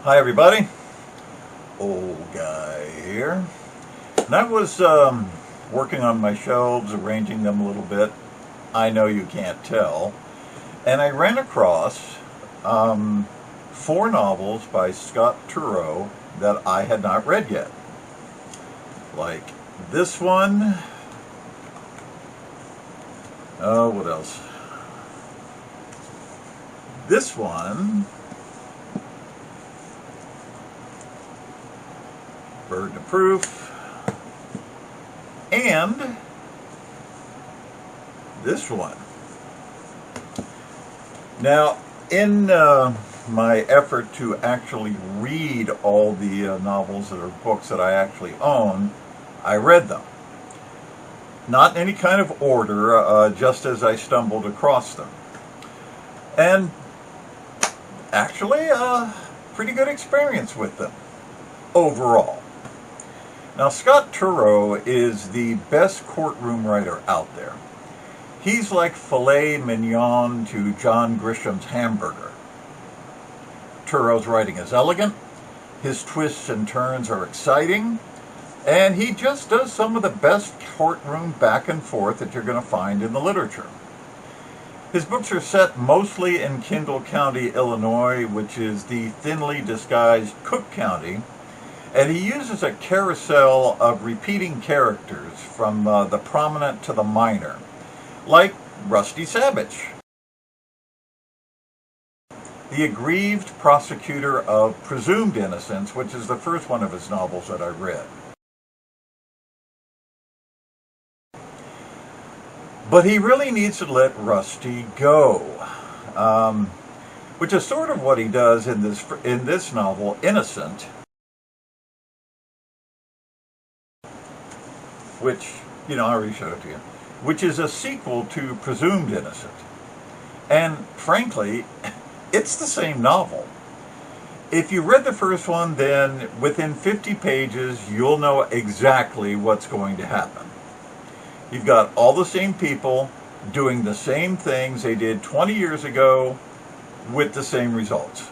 Hi everybody, old guy here. And I was working on my shelves, arranging them a little bit. I know you can't tell. And I ran across 4 novels by Scott Turow that I had not read yet. Like this one. Oh, what else? This one. Burden of Proof, and this one. Now, in my effort to actually read all the novels or books that I actually own, I read them. Not in any kind of order, just as I stumbled across them. And actually, pretty good experience with them overall. Now, Scott Turow is the best courtroom writer out there. He's like Filet, mignon to John Grisham's Hamburger. Turow's writing is elegant, his twists and turns are exciting, and he just does some of the best courtroom back and forth that you're going to find in the literature. His books are set mostly in Kendall County, Illinois, which is the thinly disguised Cook County, and he uses a carousel of repeating characters from the prominent to the minor, like Rusty Savage, the aggrieved prosecutor of presumed innocence, which is the first one of his novels that I read. But he really needs to let Rusty go, which is sort of what he does in this novel, Innocent, which, I already showed it to you, which is a sequel to Presumed Innocent. And frankly, it's the same novel. If you read the first one, then within 50 pages, you'll know exactly what's going to happen. You've got all the same people doing the same things they did 20 years ago with the same results.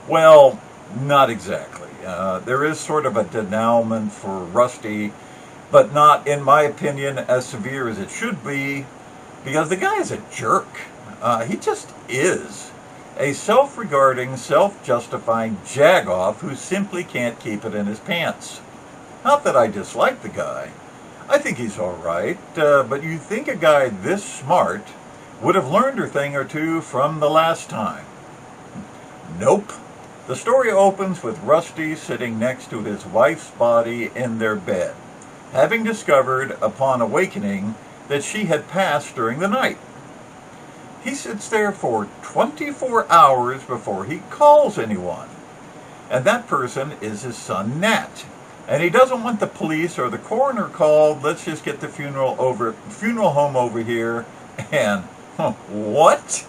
Well, not exactly. There is sort of a denouement for Rusty, but not, in my opinion, as severe as it should be, because the guy is a jerk. He just is. A self-regarding, self-justifying jagoff who simply can't keep it in his pants. Not that I dislike the guy. I think he's all right, but you think a guy this smart would have learned a thing or two from the last time. Nope. The story opens with Rusty sitting next to his wife's body in their bed, having discovered upon awakening that she had passed during the night. He sits there for 24 hours before he calls anyone, and that person is his son Nat. And he doesn't want the police or the coroner called. Let's just get the funeral home over here. And what?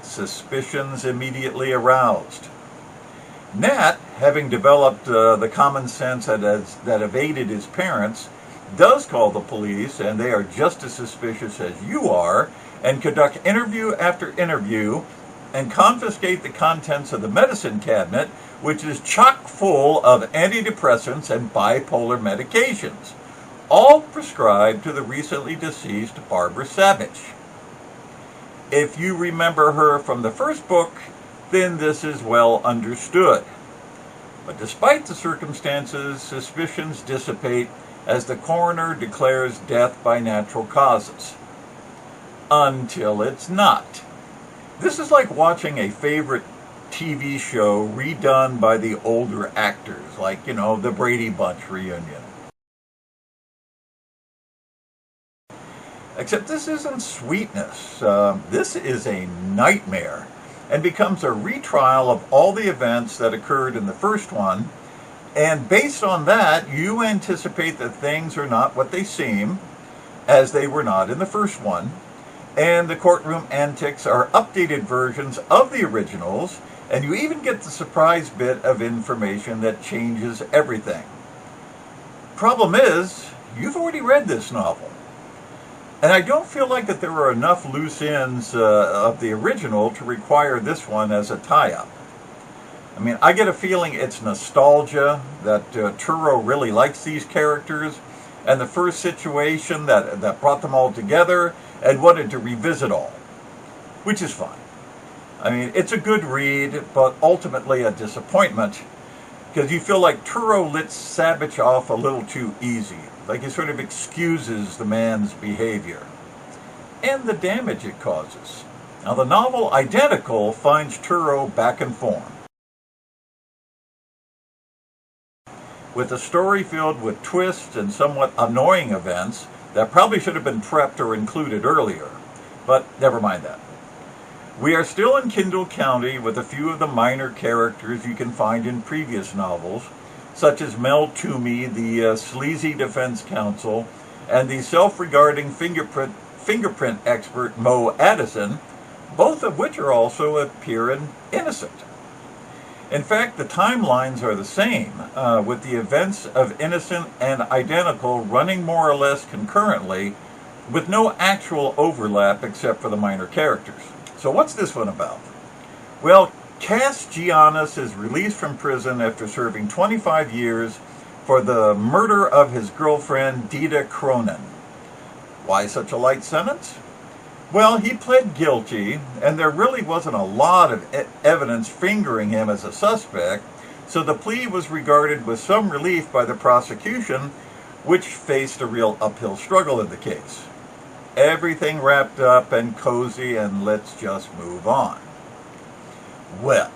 Suspicions immediately aroused. Nat, having developed the common sense that evaded his parents, does call the police, and they are just as suspicious as you are, and conduct interview after interview, and confiscate the contents of the medicine cabinet, which is chock full of antidepressants and bipolar medications, all prescribed to the recently deceased Barbara Savage. If you remember her from the first book, then this is well understood. But despite the circumstances, suspicions dissipate as the coroner declares death by natural causes. Until it's not. This is like watching a favorite TV show redone by the older actors, like, the Brady Bunch reunion. Except this isn't sweetness. This is a nightmare, and becomes a retrial of all the events that occurred in the first one, and based on that, you anticipate that things are not what they seem, as they were not in the first one, and the courtroom antics are updated versions of the originals, and you even get the surprise bit of information that changes everything. Problem is, you've already read this novel. And I don't feel like that there are enough loose ends of the original to require this one as a tie-up. I mean, I get a feeling it's nostalgia, that Turow really likes these characters, and the first situation that brought them all together, and wanted to revisit all, which is fine. I mean, it's a good read, but ultimately a disappointment, because you feel like Turow lets Savage off a little too easy, like he sort of excuses the man's behavior, and the damage it causes. Now, the novel Identical finds Turow back in form, with a story filled with twists and somewhat annoying events that probably should have been prepped or included earlier, but never mind that. We are still in Kendall County with a few of the minor characters you can find in previous novels, such as Mel Toomey, the sleazy defense counsel, and the self-regarding fingerprint expert Mo Addison, both of which are also appear in Innocent. In fact, the timelines are the same, with the events of Innocent and Identical running more or less concurrently, with no actual overlap except for the minor characters. So what's this one about? Well, Cass Giannis is released from prison after serving 25 years for the murder of his girlfriend, Dita Cronin. Why such a light sentence? Well, he pled guilty, and there really wasn't a lot of evidence fingering him as a suspect, so the plea was regarded with some relief by the prosecution, which faced a real uphill struggle in the case. Everything wrapped up and cozy, and let's just move on. Well,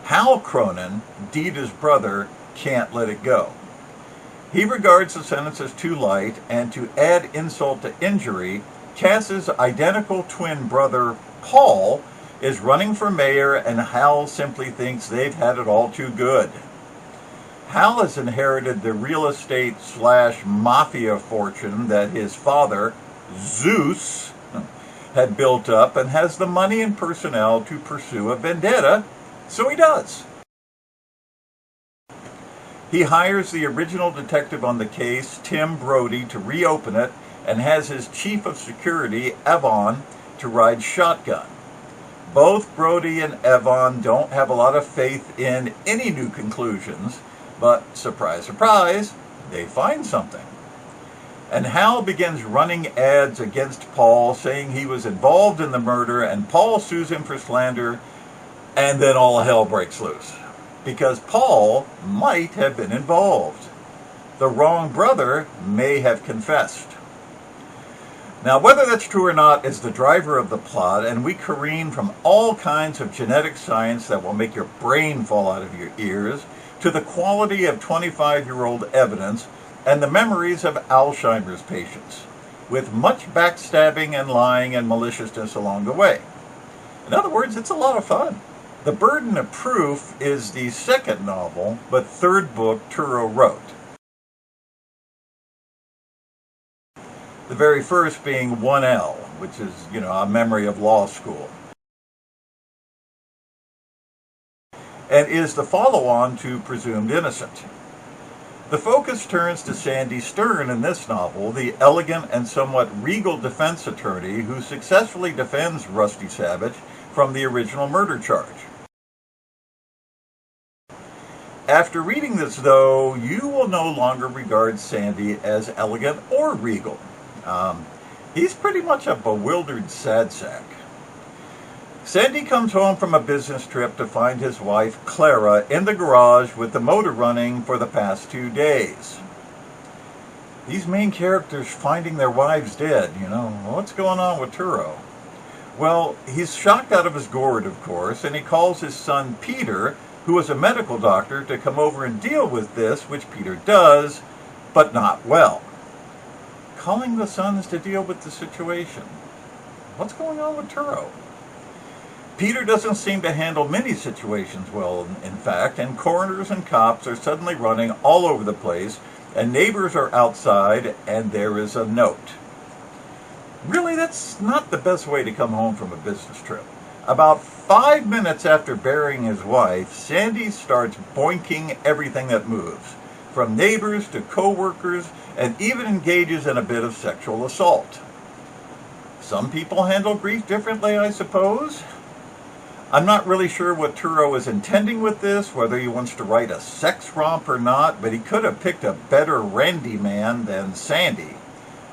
Hal Cronin, Dita's brother, can't let it go. He regards the sentence as too light, and to add insult to injury, Cass's identical twin brother, Paul, is running for mayor, and Hal simply thinks they've had it all too good. Hal has inherited the real estate / mafia fortune that his father, Zeus, had built up, and has the money and personnel to pursue a vendetta, so he does. He hires the original detective on the case, Tim Brody, to reopen it, and has his chief of security, Evon, to ride shotgun. Both Brody and Evon don't have a lot of faith in any new conclusions, but surprise, surprise, they find something. And Hal begins running ads against Paul, saying he was involved in the murder, and Paul sues him for slander, and then all hell breaks loose, because Paul might have been involved. The wrong brother may have confessed. Now, whether that's true or not is the driver of the plot, and we careen from all kinds of genetic science that will make your brain fall out of your ears, to the quality of 25-year-old evidence and the memories of Alzheimer's patients, with much backstabbing and lying and maliciousness along the way. In other words, it's a lot of fun. The Burden of Proof is the second novel, but third book Turow wrote. The very first being 1L, which is, a memory of law school, and is the follow-on to Presumed Innocent. The focus turns to Sandy Stern in this novel, the elegant and somewhat regal defense attorney who successfully defends Rusty Savage from the original murder charge. After reading this, though, you will no longer regard Sandy as elegant or regal. He's pretty much a bewildered sad sack. Sandy comes home from a business trip to find his wife, Clara, in the garage with the motor running for the past 2 days. These main characters finding their wives dead, what's going on with Turow? Well, he's shocked out of his gourd, of course, and he calls his son Peter, who is a medical doctor, to come over and deal with this, which Peter does, but not well. Calling the sons to deal with the situation. What's going on with Turow? Peter doesn't seem to handle many situations well, in fact, and coroners and cops are suddenly running all over the place, and neighbors are outside, and there is a note. Really, that's not the best way to come home from a business trip. About 5 minutes after burying his wife, Sandy starts boinking everything that moves, from neighbors to co-workers, and even engages in a bit of sexual assault. Some people handle grief differently, I suppose. I'm not really sure what Turow is intending with this, whether he wants to write a sex romp or not, but he could have picked a better Randy man than Sandy,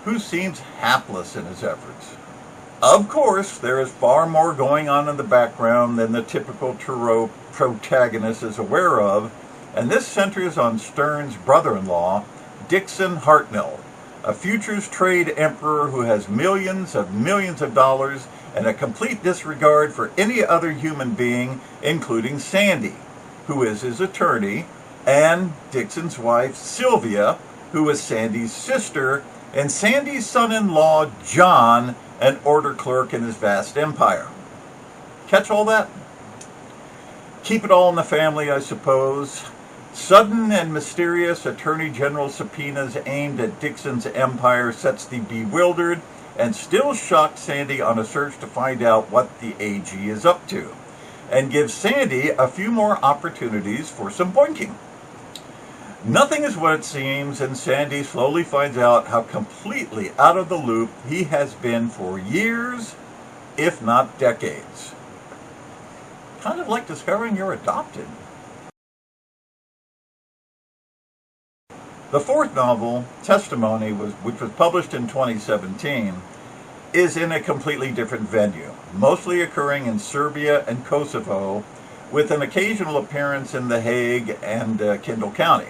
who seems hapless in his efforts. Of course, there is far more going on in the background than the typical Turow protagonist is aware of, and this centers on Stern's brother-in-law, Dixon Hartnell, a futures trade emperor who has millions of dollars and a complete disregard for any other human being, including Sandy, who is his attorney, and Dixon's wife, Sylvia, who is Sandy's sister, and Sandy's son-in-law, John, an order clerk in his vast empire. Catch all that? Keep it all in the family, I suppose. Sudden and mysterious Attorney General subpoenas aimed at Dixon's empire sets the bewildered and still shocked Sandy on a search to find out what the AG is up to, and gives Sandy a few more opportunities for some boinking. Nothing is what it seems, and Sandy slowly finds out how completely out of the loop he has been for years, if not decades. Kind of like discovering you're adopted. The fourth novel, Testimony, which was published in 2017, is in a completely different venue, mostly occurring in Serbia and Kosovo, with an occasional appearance in The Hague and Kendall County.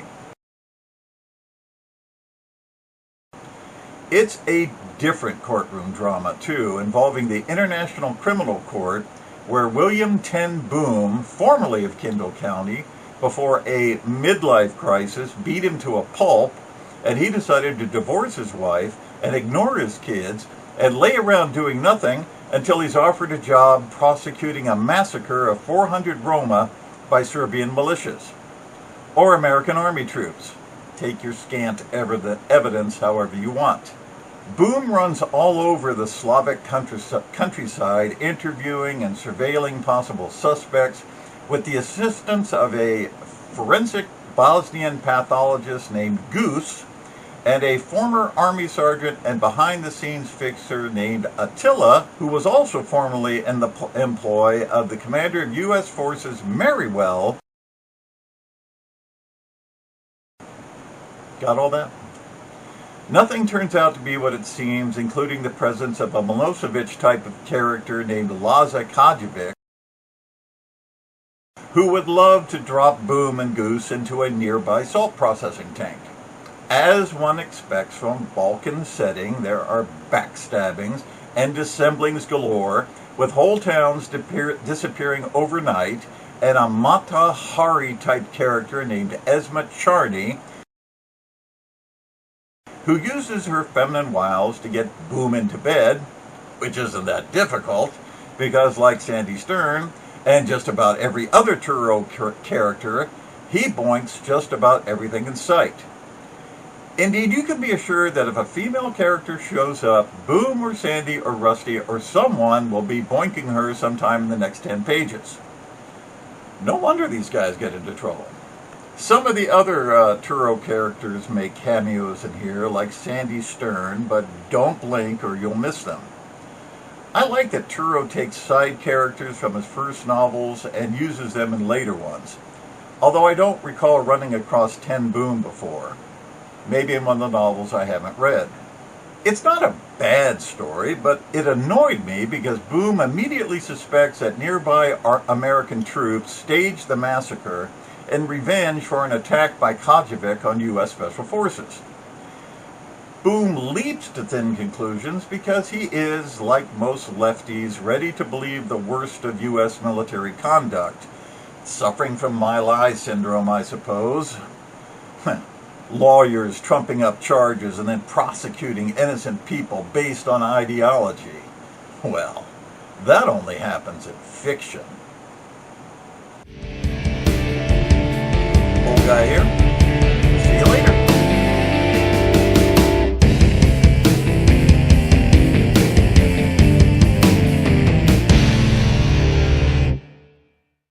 It's a different courtroom drama, too, involving the International Criminal Court, where William Ten Boom, formerly of Kendall County, before a midlife crisis beat him to a pulp, and he decided to divorce his wife and ignore his kids and lay around doing nothing until he's offered a job prosecuting a massacre of 400 Roma by Serbian militias, or American army troops. Take your scant evidence however you want. Boom runs all over the Slavic countryside, interviewing and surveilling possible suspects with the assistance of a forensic Bosnian pathologist named Goose and a former army sergeant and behind-the-scenes fixer named Attila, who was also formerly in the employ of the commander of U.S. forces Merriwell. Got all that? Nothing turns out to be what it seems, including the presence of a Milosevic type of character named Laza Kajevic, who would love to drop Boom and Goose into a nearby salt processing tank. As one expects from Balkan setting, there are backstabbings and dissemblings galore, with whole towns disappearing overnight, and a Mata Hari type character named Esma Charney, who uses her feminine wiles to get Boom into bed, which isn't that difficult, because like Sandy Stern, and just about every other Turow character, he boinks just about everything in sight. Indeed, you can be assured that if a female character shows up, Boom or Sandy or Rusty or someone will be boinking her sometime in the next 10 pages. No wonder these guys get into trouble. Some of the other Turow characters make cameos in here, like Sandy Stern, but don't blink or you'll miss them. I like that Turow takes side characters from his first novels and uses them in later ones, although I don't recall running across Ten Boom before. Maybe in one of the novels I haven't read. It's not a bad story, but it annoyed me because Boom immediately suspects that nearby American troops staged the massacre in revenge for an attack by Kajevic on U.S. Special Forces. Boom leaps to thin conclusions because he is, like most lefties, ready to believe the worst of U.S. military conduct. Suffering from Mile High syndrome, I suppose. Lawyers trumping up charges and then prosecuting innocent people based on ideology. Well, that only happens in fiction. Old guy here.